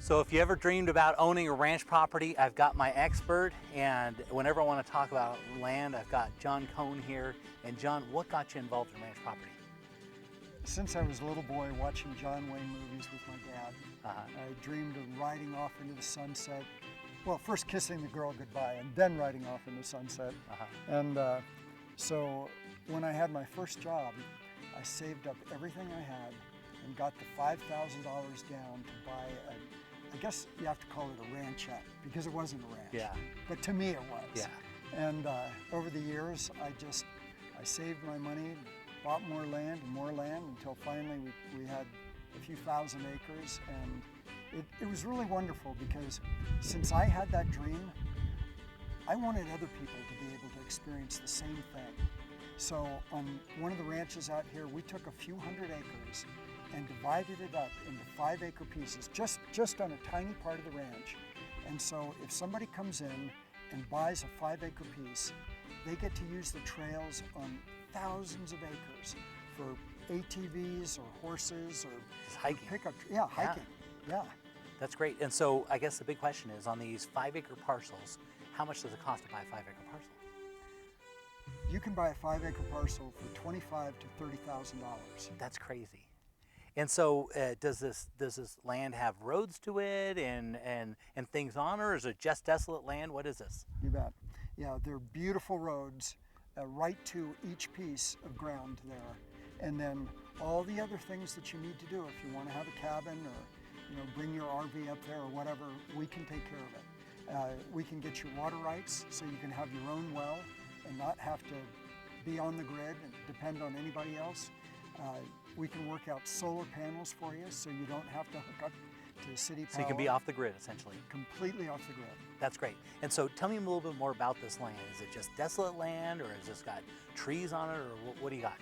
So if you ever dreamed about owning a ranch property, I've got my expert, and whenever I want to talk about land, I've got John Cohn here. And John, what got you involved in ranch property? Since I was a little boy watching John Wayne movies with my dad, I dreamed of riding off into the sunset. Well, first kissing the girl goodbye and then riding off in the sunset. And so when I had my first job, I saved up everything I had and got the $5,000 down to buy I guess you have to call it a ranchette because it wasn't a ranch. Yeah. But to me it was. Yeah. And over the years, I saved my money, bought more land until finally we had a few thousand acres, and it was really wonderful because since I had that dream, I wanted other people to be able to experience the same thing. So on one of the ranches out here, we took a few hundred acres and divided it up into 5-acre pieces, just on a tiny part of the ranch. And so if somebody comes in and buys a 5-acre piece, they get to use the trails on thousands of acres for ATVs or horses or just hiking. Pickup. Yeah, hiking. Yeah. That's great. And so I guess the big question is, on these 5-acre parcels, how much does it cost to buy a 5-acre parcel? You can buy a 5-acre parcel for $25,000 to $30,000. That's crazy. And so does this land have roads to it and things on it, or is it just desolate land? What is this? You bet. Yeah, they're beautiful roads right to each piece of ground there. And then all the other things that you need to do if you want to have a cabin or bring your RV up there or whatever, we can take care of it. We can get your water rights so you can have your own well and not have to be on the grid and depend on anybody else. We can work out solar panels for you so you don't have to hook up to city power. So you can be off the grid, essentially. Completely off the grid. That's great. And so tell me a little bit more about this land. Is it just desolate land, or has this got trees on it, or what do you got?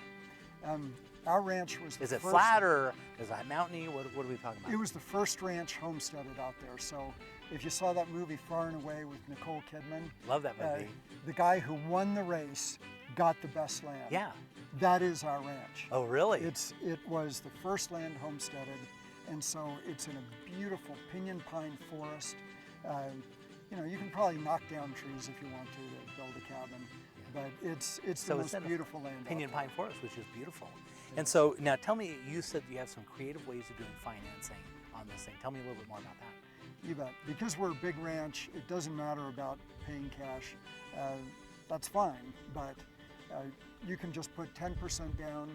Our ranch was the Is it first, flat, or is it mountainy? What are we talking about? It was the first ranch homesteaded out there. So if you saw that movie Far and Away with Nicole Kidman. Love that movie. The guy who won the race got the best land. Yeah. That is our ranch. Oh, really? It was the first land homesteaded, and so it's in a beautiful pinyon pine forest. You can probably knock down trees if you want to build a cabin, but it's the most beautiful land. Pinyon pine forest, which is beautiful. And so now tell me, you said you have some creative ways of doing financing on this thing. Tell me a little bit more about that. You bet. Because we're a big ranch, it doesn't matter about paying cash. That's fine, but you can just put 10% down,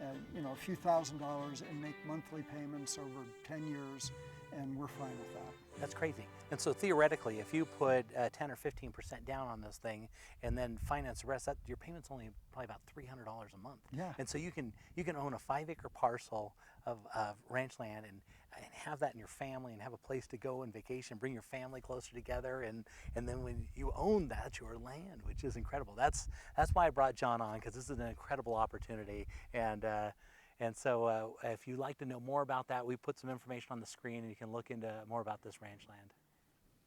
a few $1,000s, and make monthly payments over 10 years, and we're fine with that. That's crazy. And so theoretically, if you put 10 or 15% down on this thing and then finance the rest, your payment's only probably about $300 a month. Yeah. And so you can own a 5-acre parcel of ranch land and have that in your family and have a place to go and vacation, bring your family closer together, and then when you own that, your land, which is incredible. That's why I brought John on, because this is an incredible opportunity. And so if you'd like to know more about that, we put some information on the screen and you can look into more about this ranch land.